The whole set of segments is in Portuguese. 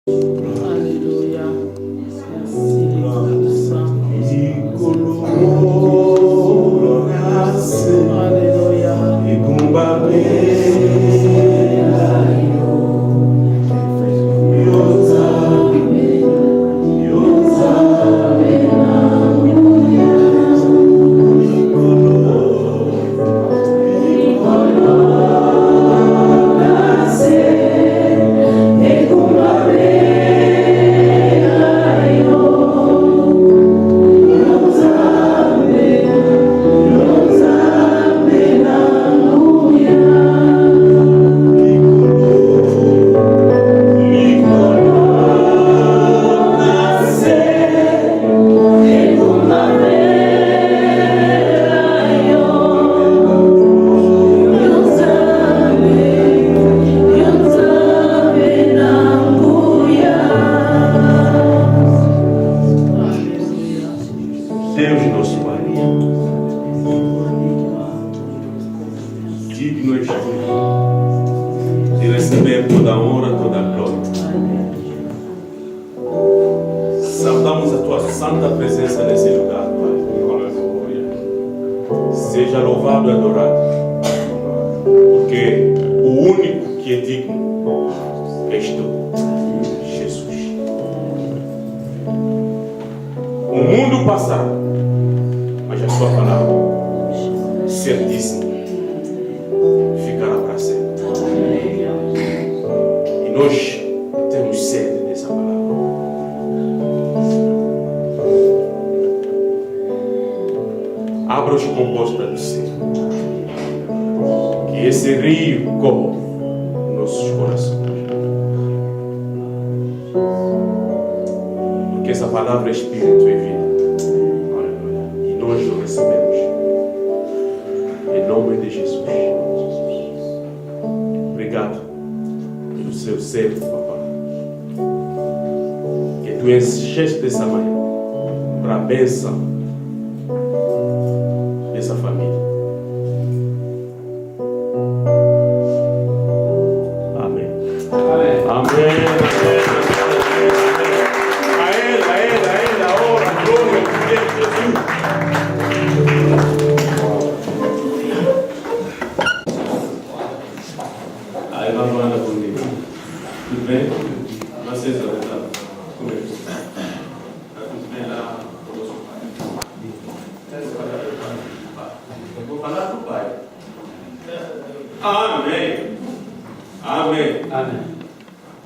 Alléluia. Merci. Deus nosso Pai, digno és tu de receber toda a honra, toda a glória. Saudamos a tua santa presença nesse lugar, Pai. Seja louvado e adorado, porque o único que é digno és tu, Jesus. O mundo passará, mas a sua palavra, certíssima, ficará para sempre. E nós temos sede dessa palavra. Abra os compostos do céu, que esse rio corra nos nossos corações, porque essa palavra é espírito e vida. Nós o recebemos em nome de Jesus. Obrigado pelo seu servo, papai, que tu encheste dessa manhã para a bênção dessa família. Amém. Amém. Amém. A ele a honra, a glória de Jesus. Aí vai falando comigo. Tudo bem? Vocês vão entrar comigo. Está tudo bem lá conosco, Pai? Eu vou falar com o Pai. Amém. Amém. Amém.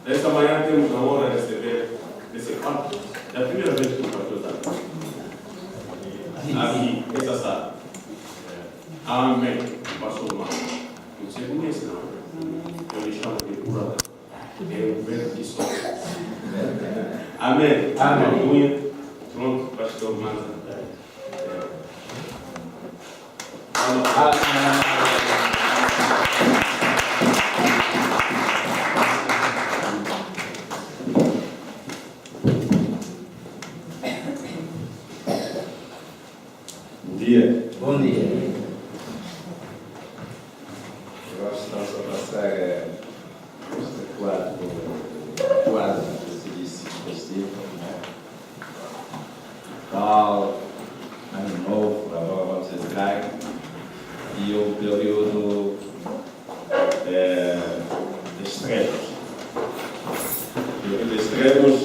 Esta manhã temos a honra de receber esse quarto. É a primeira vez que o pastor está aqui, essa sala. Amém. Pastor Marcos. Você conhece, não? Eu lhe chamo de curador. É o vento que sopra. Amém. Amém. Pronto, pastor Marcos. Bom dia. Bom dia. Gosto de nós passar este quadro que se disse festivo, né? Natal, Ano Novo, agora vamos entrar, e o período de extremos. O período de extremos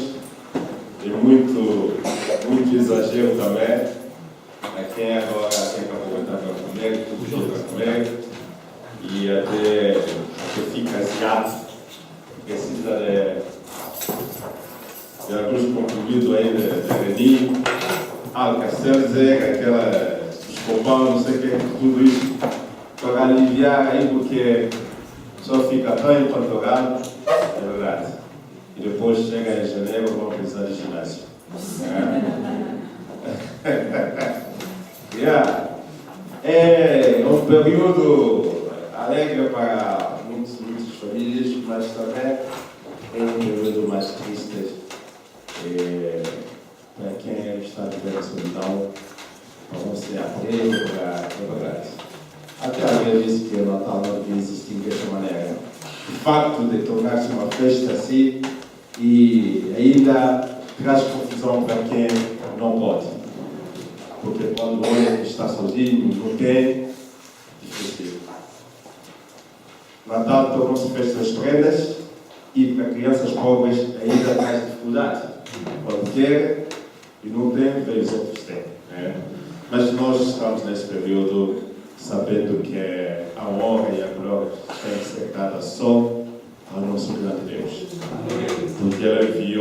tem muito exagero também. A quem agora tem que aproveitar para comer, tudo para comer. E até que fica asiado, precisa de alguns comprimidos aí de redinho, alcacelser, aquela escopão, não sei o que, tudo isso, para aliviar aí, porque só fica tão empanturrado, é verdade. E depois chega em janeiro, vão precisar de ginásio. É um período alegre para muitas famílias, mas também é um período mais triste para quem está vivendo a solidão, para não ser atento, para verdade. Até alguém disse que o Natal não devia existir dessa maneira. O facto de tornar-se uma festa assim e ainda traz confusão para quem não pode. Porque quando olha que está sozinho, não tem, difícil. Natal tornou-se festa das prendas e para crianças pobres ainda traz dificuldade. Pode ter e não tem, veio os outros têm. Mas nós estamos nesse período sabendo que a honra e a glória tem que ser dada só ao nosso grande Deus. Porque Ele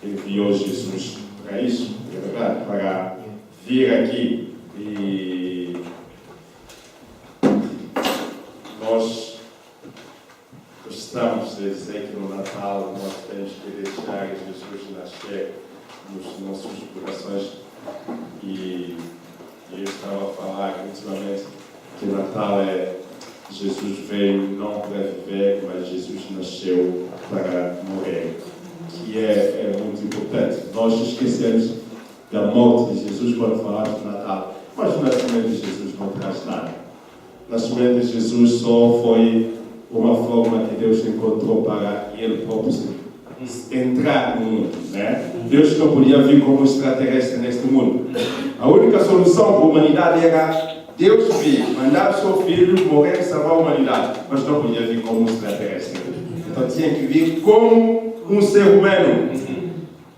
enviou Jesus para isso, é verdade, para vir aqui e nós gostamos de dizer que no Natal nós temos que deixar Jesus nascer nos nossos corações e eu estava a falar ultimamente que o Natal Jesus veio não para viver, mas Jesus nasceu para morrer, que é muito importante. Nós esquecemos da morte de Jesus quando falamos do Natal, mas o nascimento de Jesus não traz nada. O nascimento de Jesus só foi uma forma que Deus encontrou para Ele próprio entrar no mundo, né? Deus não podia vir como extraterrestre neste mundo. A única solução para a humanidade era Deus vir, mandar o seu filho morrer e salvar a humanidade, mas não podia vir como um extraterrestre. Então tinha que vir como um ser humano.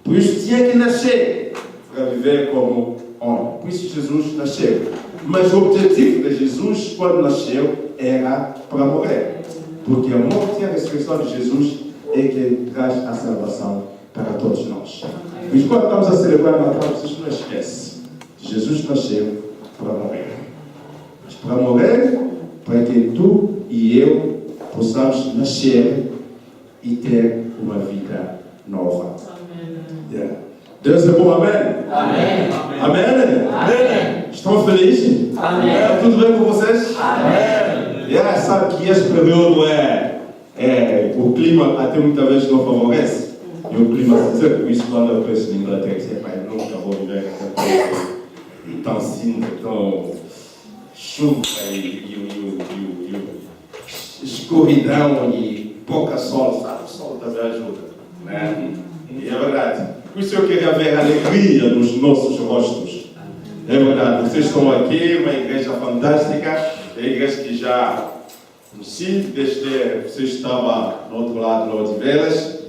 Por isso tinha que nascer para viver como homem. Por isso Jesus nasceu. Mas o objetivo de Jesus, quando nasceu, era para morrer. Porque a morte e a ressurreição de Jesus é que traz a salvação para todos nós. Mas quando estamos a celebrar o Natal, vocês não esquecem. Jesus nasceu para morrer. Mas para morrer, para que tu e eu possamos nascer e ter uma vida nova. Yeah. Deus é bom, amém? Amém. Amém? Amém. Estão felizes? Amém. Está tudo bem com vocês? Amém. Yeah, sabe que este período o clima até muitas vezes não favorece. E o clima, por isso quando eu penso na Inglaterra, eu nunca vou viver naquela coisa tão cinza, tão chuva e escuridão e pouca sol, sabe? O sol também ajuda, né? E é verdade. Por isso eu queria ver a alegria nos nossos rostos. É verdade, vocês estão aqui, uma igreja fantástica, é a igreja que já conheci, desde que você estava no outro lado de Odivelas,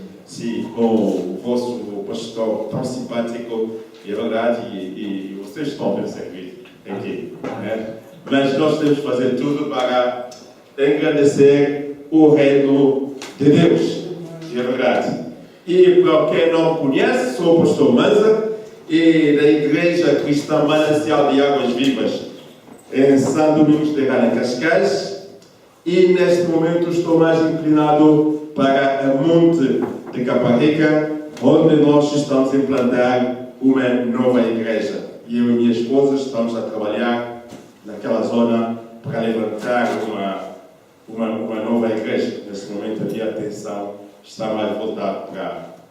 com o vosso pastor tão simpático, é verdade, e vocês estão bem servidos aqui. Né? Mas nós temos que fazer tudo para engrandecer o reino de Deus, é verdade. E para quem não conhece, sou o pastor Manza, e da Igreja Cristã Manancial de Águas Vivas, em São Domingos de Rana, Cascais, e neste momento estou mais inclinado para o Monte de Caparica, onde nós estamos a implantar uma nova igreja. E eu e minha esposa estamos a trabalhar naquela zona para levantar uma nova igreja. Neste momento a minha atenção está mais voltada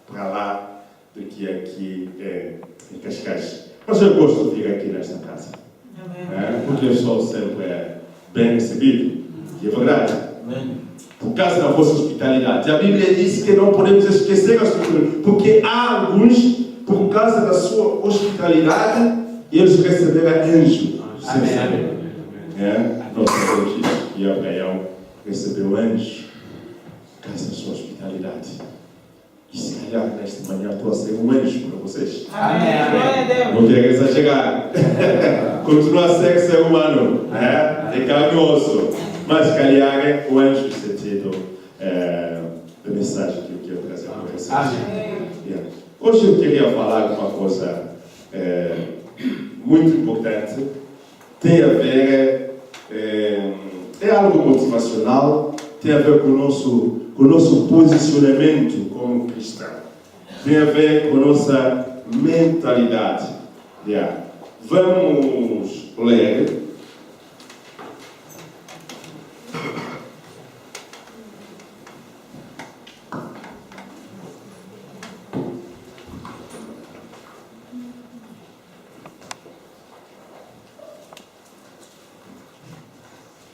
para lá do que aqui em Cascais. Mas eu gosto de vir aqui nesta casa, porque eu sou sempre bem recebido, e é verdade, por causa da vossa hospitalidade. A Bíblia diz que não podemos esquecer a hospitalidade, porque há alguns, por causa da sua hospitalidade, eles receberam anjo. Nós sabemos isso, e Abraão recebeu anjo por causa da sua hospitalidade. E se calhar nesta manhã estou a ser um anjo para vocês. Amém. Não quero exagerar. Continua a ser ser humano. É carne e osso. Mas se calhar o anjo no sentido da mensagem que eu quero trazer para vocês. Yeah. Hoje eu queria falar de uma coisa muito importante. Tem a ver, é algo motivacional, tem a ver com o nosso posicionamento como cristão. Tem a ver com a nossa mentalidade. Yeah. Vamos ler.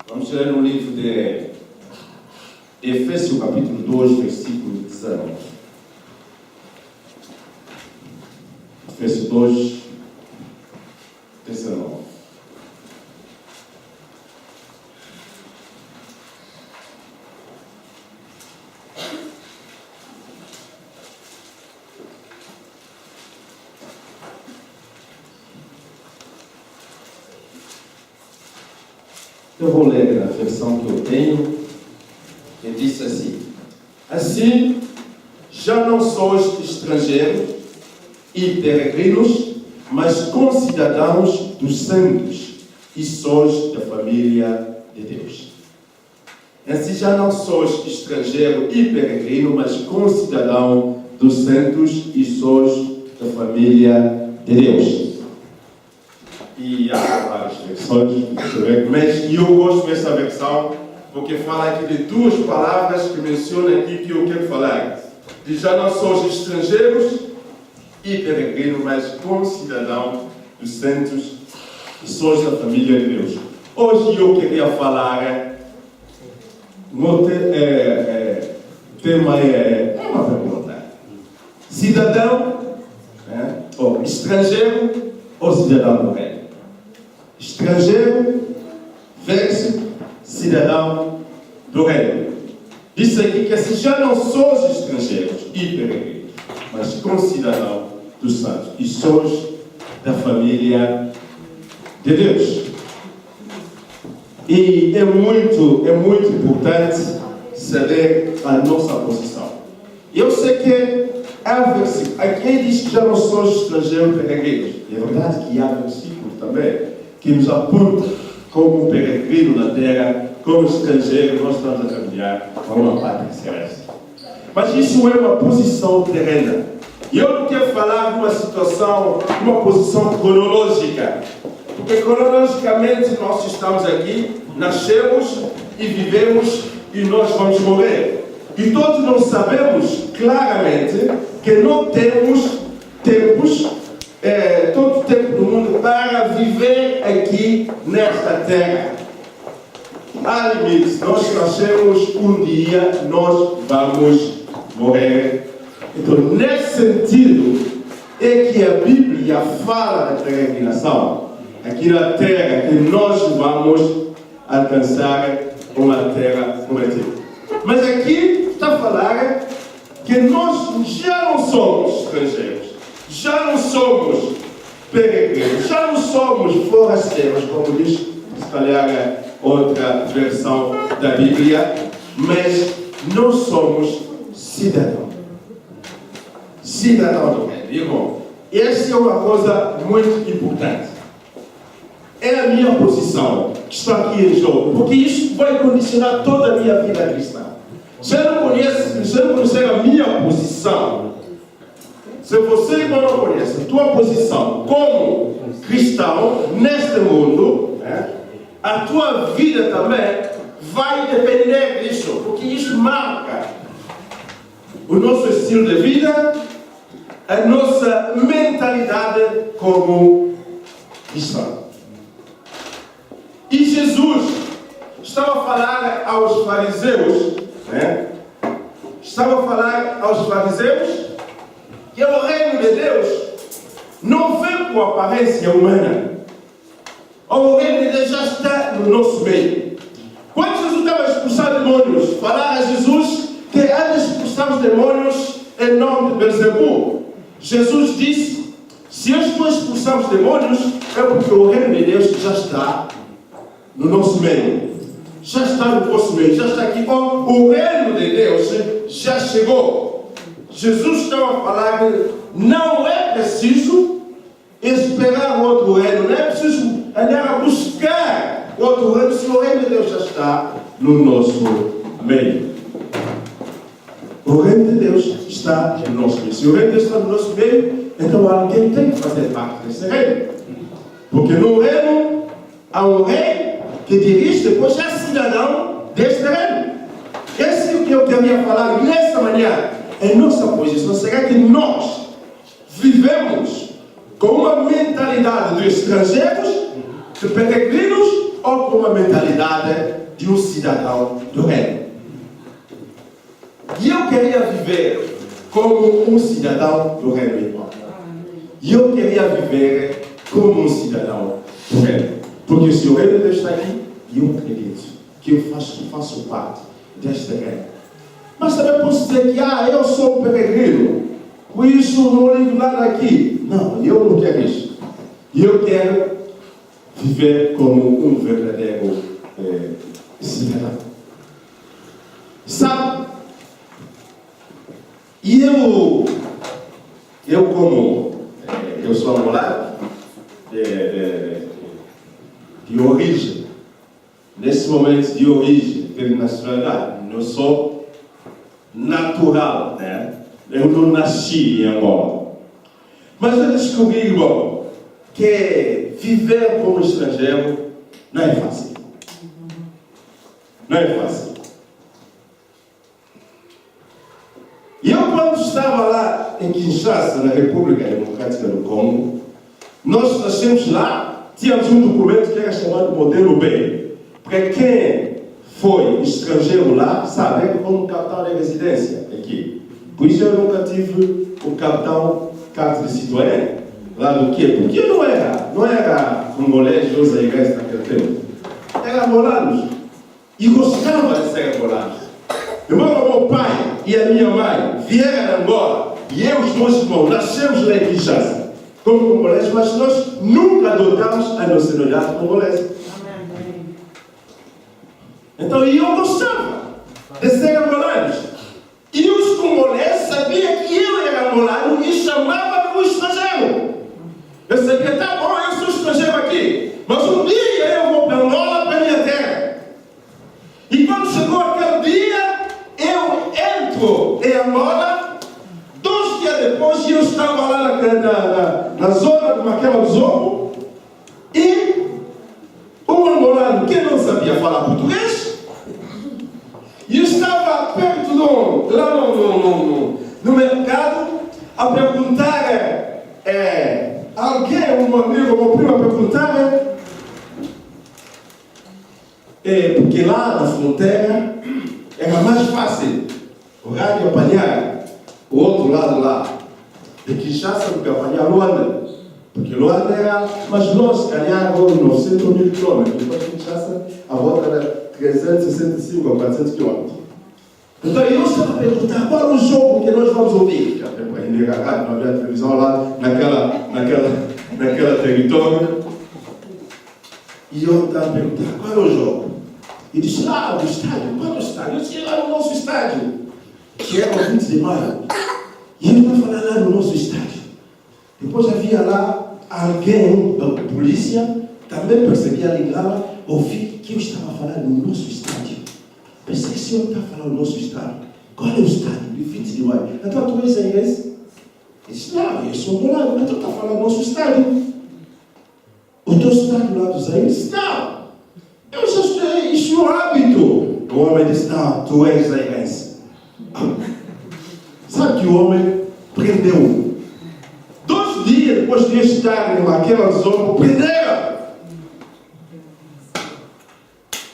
Vamos ler no livro de Efésios capítulo 2, versículo 19. Efésios 2, 19. Eu vou ler a versão que eu tenho, que diz assim: assim, já não sois estrangeiros e peregrinos, mas concidadãos dos santos e sois da família de Deus. Assim, já não sois estrangeiro e peregrino, mas concidadão dos santos e sois da família de Deus. E há várias versões, mas eu gosto dessa versão porque fala aqui de duas palavras que menciona aqui que eu quero falar. De já não sois estrangeiros e peregrinos, mas concidadão dos santos e sois da família de Deus. Hoje eu queria falar, o tema é uma pergunta: cidadão, ou estrangeiro ou cidadão do reino? Estrangeiro versus cidadão do reino. Diz aqui que assim, já não sois estrangeiros e peregrinos, mas concidadão dos santos e sois da família de Deus. E é muito importante saber a nossa posição. Eu sei que há versículo, aqui diz que já não sois estrangeiros e peregrinos. É verdade que há versículo também que nos aponta como um peregrino na terra, como estrangeiro, nós estamos a caminhar para uma pátria celeste. Mas isso é uma posição terrena. E eu não quero falar de uma situação, uma posição cronológica. Porque cronologicamente nós estamos aqui, nascemos e vivemos e nós vamos morrer. E todos nós sabemos claramente que não temos tempos, todo o tempo do mundo para viver aqui nesta terra. Há limites. Nós nascemos um dia, nós vamos morrer. Então, nesse sentido, é que a Bíblia fala da peregrinação. Aqui na terra, que nós vamos alcançar uma terra prometida. Mas aqui está a falar que nós já não somos estrangeiros, já não somos peregrinos, já não somos forasteiros, como diz, se calhar, outra versão da Bíblia, mas nós somos cidadãos. Cidadão do reino. Irmão, essa é uma coisa muito importante. É a minha posição que está aqui em jogo, porque isso vai condicionar toda a minha vida cristã. Se eu não conhecer a minha posição, se você, irmão, não conhece a tua posição como cristão neste mundo, a tua vida também vai depender disso, porque isso marca o nosso estilo de vida, a nossa mentalidade como cristão. E Jesus estava a falar aos fariseus, estava a falar aos fariseus que o reino de Deus não vem com aparência humana. O reino de Deus já está no nosso meio. Quando Jesus estava a expulsar demônios, falar a Jesus que há de expulsar os demônios em nome de Beelzebub. Jesus disse: se eu estou a expulsar os demônios, é porque o reino de Deus já está no nosso meio. Já está no vosso meio, já está aqui. O reino de Deus já chegou. Jesus estava a falar que não é preciso esperar outro reino, não é preciso andar a buscar outro reino, se o reino de Deus já está no nosso meio. O reino de Deus está no nosso meio. Se o reino de Deus está no nosso meio, então alguém tem que fazer parte desse reino. Porque no reino há um rei que dirige, depois é cidadão deste reino. Esse é o que eu queria falar nesta manhã. Em nossa posição, será que nós vivemos com uma mentalidade de estrangeiros, de peregrinos, ou com uma mentalidade de um cidadão do reino? E eu queria viver como um cidadão do reino, irmão. E eu queria viver como um cidadão do reino. Porque se o reino de Deus está aqui, eu acredito que eu faço parte deste reino. Mas também posso dizer que eu sou um peregrino, por isso não ligo nada aqui. Não, eu não quero isso. Eu quero viver como um verdadeiro cidadão. Sabe? E eu como eu sou angolano, de origem, nesse momento de origem, de nacionalidade, não sou natural, né? Eu não nasci em Angola. Mas eu descobri, irmão, que viver como estrangeiro não é fácil. Não é fácil. E eu, quando estava lá em Kinshasa, na República Democrática do Congo, nós nascemos lá, tínhamos um documento que era chamado Modelo B. Para quem foi estrangeiro lá, sabe, é como cartão de residência aqui. Por isso eu nunca tive o cartão carte de citoyen. Lá do quê? Porque eu não era congolês ou zaiguense naquele tempo. Era angolanos. E gostava de ser angolanos. Meu pai e a minha mãe vieram de Angola e eu e os meus irmãos nascemos lá em Kinshasa como congoleses, mas nós nunca adotamos a nacionalidade congolesa. Então eu gostava de ser angolanos. E os congoleses sabiam que eu era angolano e chamavam-me o estrangeiro. Eu sabia, tá bom, eu sou estrangeiro aqui, mas um dia eu vou para Angola, para a minha terra. E quando chegou aquele dia, eu entro em Angola, 2 dias depois eu estava lá na zona de Maquela do Zorro, e um angolano que não sabia falar português, e estava perto lá no mercado, a perguntar, alguém, um amigo, meu primo, a perguntar, porque lá na fronteira, era mais fácil o rádio apanhar o outro lado lá de Kinshasa do que apanhar Luanda. Porque Luanda era mais longe, calhar 900 ou 1000 quilômetros. Depois de Kinshasa, a volta era 365 ou 400 quilômetros. Então eu estava a perguntar qual é o jogo que nós vamos ouvir. Já tempo ainda era rádio, não havia televisão lá naquela território. E eu estava a perguntar qual é o jogo. E disse, lá do estádio, qual é o estádio? Eu disse, lá no nosso estádio, que era o 20 de maio. E ele vai falar lá no nosso estádio. Depois havia lá alguém da polícia, também percebia, ligava, ouvi que eu estava falando no nosso estádio. Pensei que o senhor está falando no nosso estádio. Qual é o estádio do 20 de maio? Então tu és esse? Ele disse, não, eu sou do lado, então está falando no nosso estádio. O teu estádio lá dos Zaire? Disse, não. Eu já sei, isso é um hábito. O homem disse, não, tu és zairense. Sabe que o homem prendeu. 2 dias depois de estar naquela zona, prenderam.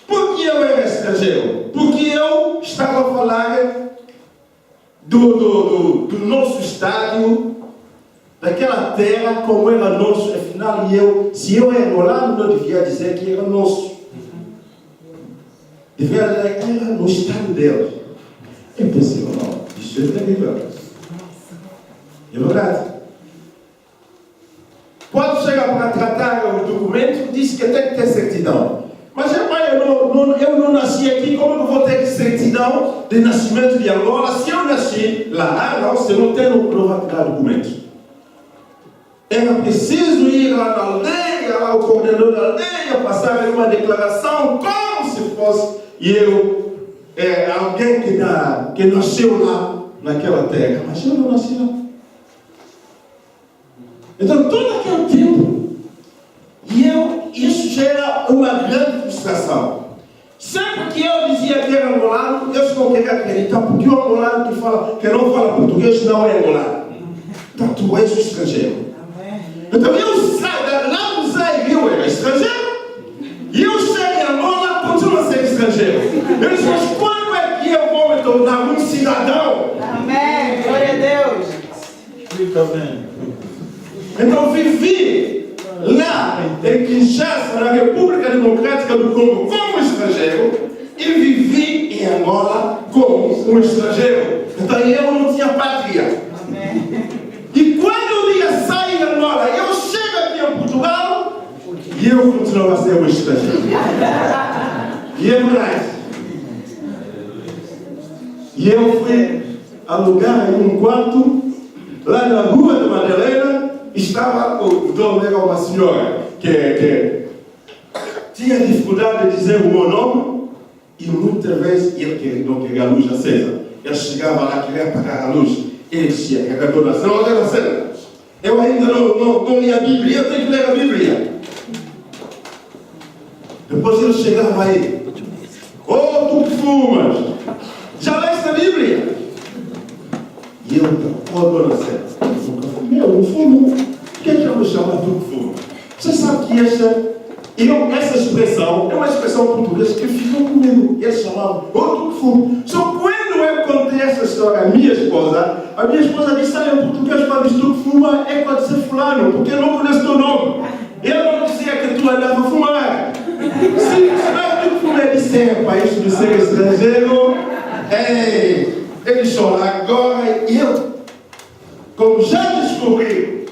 Porque eu era estrangeiro. Porque eu estava a falar do nosso estádio, daquela terra, como era nosso. Afinal, se eu era angolano, não devia dizer que era nosso. Devia dizer que era no estado deles. Eu pensei, não, isso é terrível. É verdade. Quando chega para tratar o documento, diz que tem que ter certidão. Mas eu não nasci aqui, como eu vou ter certidão de nascimento de Angola? Se eu nasci lá, não, se eu não tenho, não vai tirar documento. Era preciso ir lá na aldeia, lá o coordenador da aldeia, passar uma declaração, como se fosse alguém que nasceu lá, naquela terra. Mas eu não nasci lá. Então, todo aquele tempo, isso gera uma grande frustração. Sempre que eu dizia que era angolano, eu não queria acreditar, porque o angolano que não fala português não é angolano. Então, tu és um estrangeiro. Então, eu saio lá do Zaire, eu era estrangeiro, e eu chego em Angola, continuo a ser estrangeiro. Eu disse, mas quando é que eu vou me tornar um cidadão? Amém. Glória a Deus. Fica bem. Então vivi lá em Kinshasa, na República Democrática do Congo, como estrangeiro, e vivi em Angola como um estrangeiro. Então eu não tinha pátria. E quando um dia saio de Angola, eu chego aqui em Portugal e eu continuo a ser um estrangeiro. E é verdade. E eu fui alugar em um quarto lá na Rua de Madalena. Estava o dono, era uma senhora que tinha dificuldade de dizer o meu nome e muitas vezes ele não queria a luz acesa. Ele chegava lá, queria apagar a luz. Ele dizia que a dona não era acesa. Eu ainda não li a Bíblia, eu tenho que ler a Bíblia. Depois ele chegava aí. Oh, tu que fumas! Já leste a Bíblia? E eu, oh, dona Célia, eu não fumo. Por que é que eu me chamo tu que fuma? Você sabe que essa expressão é uma expressão portuguesa que ficou comigo. Eles chamavam, oh, tu que fumo. Só quando eu contei essa história à minha esposa disse, em português, quando diz tu que fuma, é para dizer fulano, porque eu não conheço teu nome. Ele não dizia que tu andava a fumar. Se tu que fuma, ele disse, é para isto de ser estrangeiro. Ei, ele chora agora. E eu, como já descobri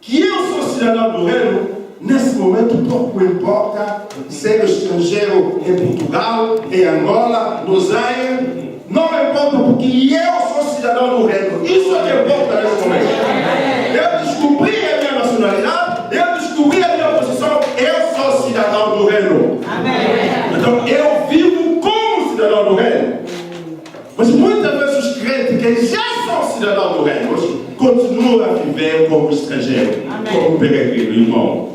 que eu sou cidadão do reino, nesse momento pouco importa ser estrangeiro em Portugal, em Angola, no Zaire, não importa porque eu sou cidadão do reino. Isso é que importa nesse momento. Eu descobri a minha nacionalidade, eu descobri a minha posição, eu sou cidadão do reino. Amém. Então eu vivo como cidadão do reino. Mas muitas vezes os crentes que já são cidadãos do reino continuam a viver como estrangeiro, como peregrino, irmão.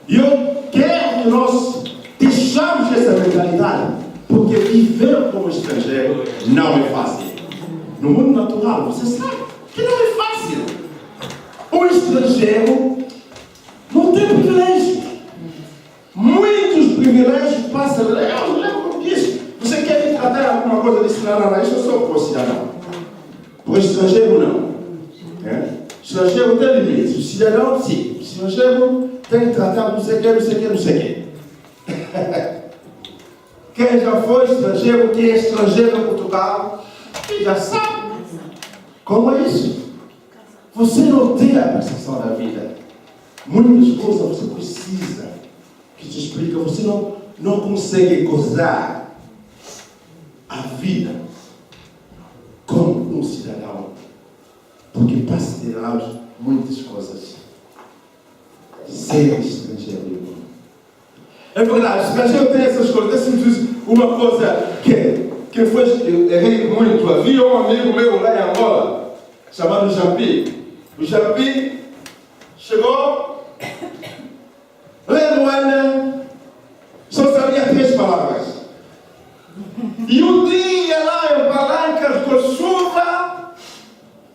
E eu quero que nós deixamos essa mentalidade, porque viver como estrangeiro não é fácil. No mundo natural, você sabe que não é fácil. O estrangeiro não tem privilégio. Muitos privilégios passam. Eu lembro como disse. Você quer me tratar alguma coisa disso? Não, isso eu sou por cidadão. O estrangeiro não. O estrangeiro tem limites. O cidadão, sim. O estrangeiro tem que tratar não sei o que, não sei o que, não sei o que. Quem já foi estrangeiro, quem é estrangeiro em Portugal, já sabe como é isso. Você não tem a percepção da vida. Muitas coisas você precisa que te explica. Você não consegue gozar a vida como um cidadão, porque passa de lado muitas coisas. Ser estrangeiro. É verdade, o estrangeiro tem essas coisas. Deixa-me dizer uma coisa que foi, eu errei muito. Havia um amigo meu lá em Angola, chamado Jampi. O Jampi chegou, lendo Ana, só sabia 3 palavras. E um dia lá em Palancas, com chuva,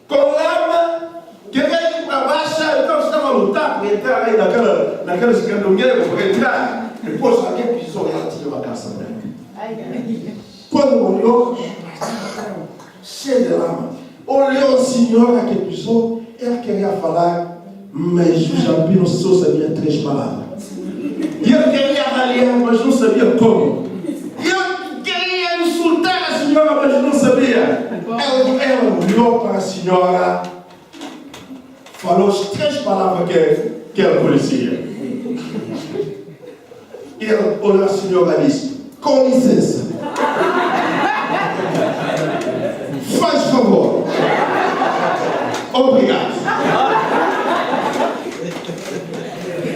com lama, queria ir para baixo, então estava a lutar para entrar aí naquelas candongueiras para entrar. Depois alguém pisou e ela tinha uma calça branca. Quando olhou, cheia de lama, olhou a senhora que pisou, ela queria falar, mas o Jampino só sabia 3 palavras. E eu queria avaliar, mas não sabia como. E eu queria insultar a senhora, mas não sabia. Ela olhou para a senhora, falou as 3 palavras que ela conhecia. E ela olhou a senhora e disse, com licença. Faz favor. Obrigado.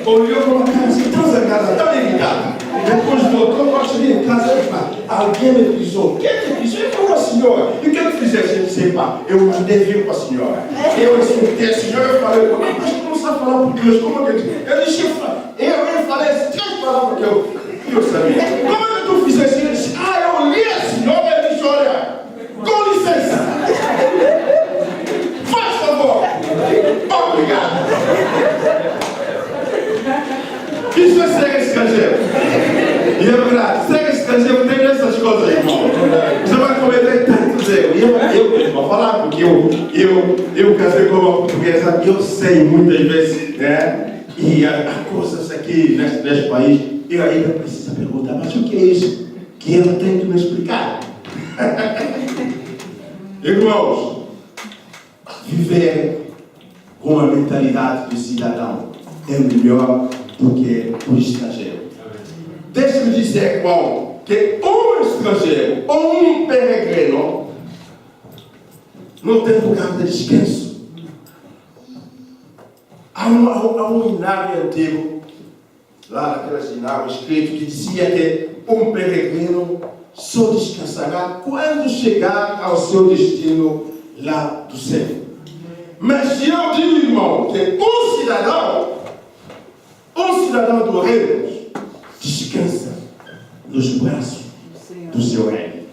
Olhou para uma cara assim, tão zangada, tão irritada. Depois voltou para chegar em casa e falou, alguém me pisou. Quem me pisou? Ele falou a senhora. E o que eu fizesse? Ele disse, eu mandei vir para a senhora. Eu insultei a senhora, eu falei, mas tu não sabe falar português, como é que eu disse, eu falei as 3 palavras que eu sabia. Como é que tu fizesse? Ele disse, eu olhei a senhora e disse, olha, com licença. Faz favor. Obrigado. Isso é ser estrangeiro. E é verdade, ser estrangeiro tem essas coisas, irmão. Você vai cometer tantos erros. Eu vou falar porque eu eu casei com uma portuguesa, eu sei muitas vezes, né? E há coisas aqui neste país, eu ainda preciso perguntar, mas o que é isso? Que ela tem que me explicar. Irmãos, viver com a mentalidade de cidadão é melhor do que o estrangeiro. Deixe-me dizer, irmão, que um estrangeiro ou um peregrino não tem lugar de descanso. Há um hinário antigo, lá naquelas hinários escrito, que dizia que um peregrino só descansará quando chegar ao seu destino lá do céu. Mas eu digo, irmão, que um cidadão do reino descansa nos braços do seu rei.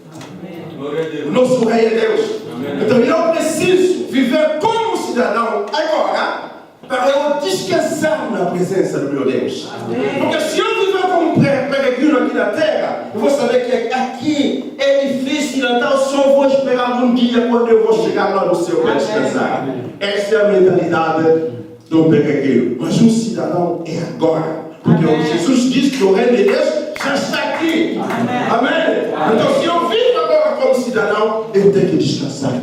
O nosso rei é Deus. Então eu preciso viver como cidadão agora para eu descansar na presença do meu Deus. Porque se eu viver como peregrino aqui na terra, eu vou saber que aqui é difícil, então só vou esperar um dia quando eu vou chegar lá no céu para descansar. Essa é a mentalidade do peregrino. Mas um cidadão é agora. Porque Jesus diz que o reino de Deus já está aqui. Amém? Então se eu vivo agora como cidadão, eu tenho que descansar.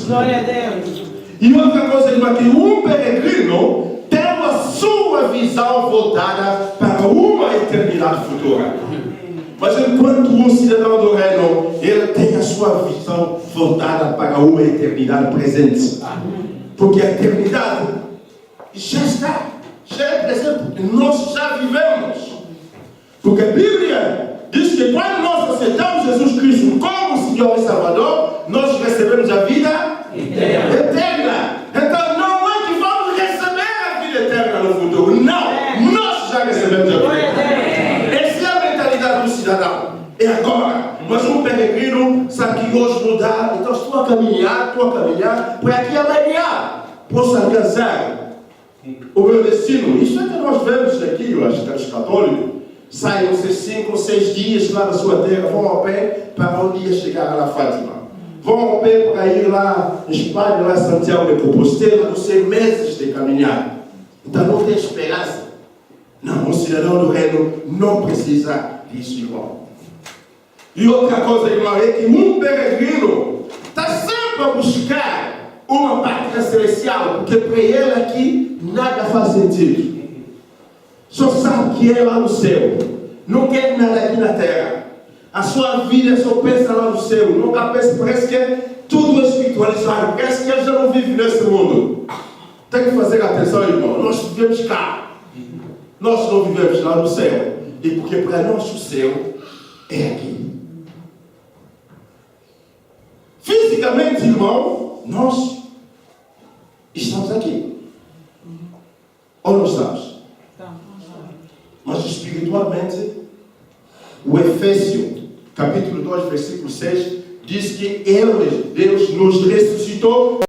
Glória a Deus. E outra coisa, irmão, que um peregrino tem a sua visão voltada para uma eternidade futura. Mas enquanto um cidadão do reino, ele tem a sua visão voltada para uma eternidade presente. Porque a eternidade já está, já é presente, nós já vivemos. Porque a Bíblia diz que quando nós aceitamos Jesus Cristo como Senhor e Salvador, nós recebemos a vida eterna. Então não é que vamos receber a vida eterna no futuro. Não, nós já recebemos a vida eterna. Essa é a mentalidade do cidadão. É agora. Mas um peregrino sabe que hoje não dá. Então estou a caminhar, para que amanhã possa alcançar o meu destino. Isso é que nós vemos aqui, os católicos. Saem 5 ou 6 dias lá na sua terra, vão a pé para um dia chegar lá Fátima. Vão a pé para ir lá em Espanha, lá em Santiago de Compostela, não sei, meses de caminhar. Então não tem esperança. Não, um cidadão do reino não precisa disso, irmão. E outra coisa, irmão, é que um peregrino está sempre a buscar uma pátria celestial, porque para ele aqui nada faz sentido. Só sabe que é lá no céu. Não quer nada aqui na terra. A sua vida só pensa lá no céu. Nunca pensa, parece que é tudo espiritualizado. Parece que ele já não vive nesse mundo. Tem que fazer atenção, irmão. Nós vivemos cá. Nós não vivemos lá no céu. E porque para nós o céu é aqui. Fisicamente, irmão, nós estamos aqui. Ou não estamos? Mas espiritualmente, o Efésios, capítulo 2, versículo 6, diz que Deus nos ressuscitou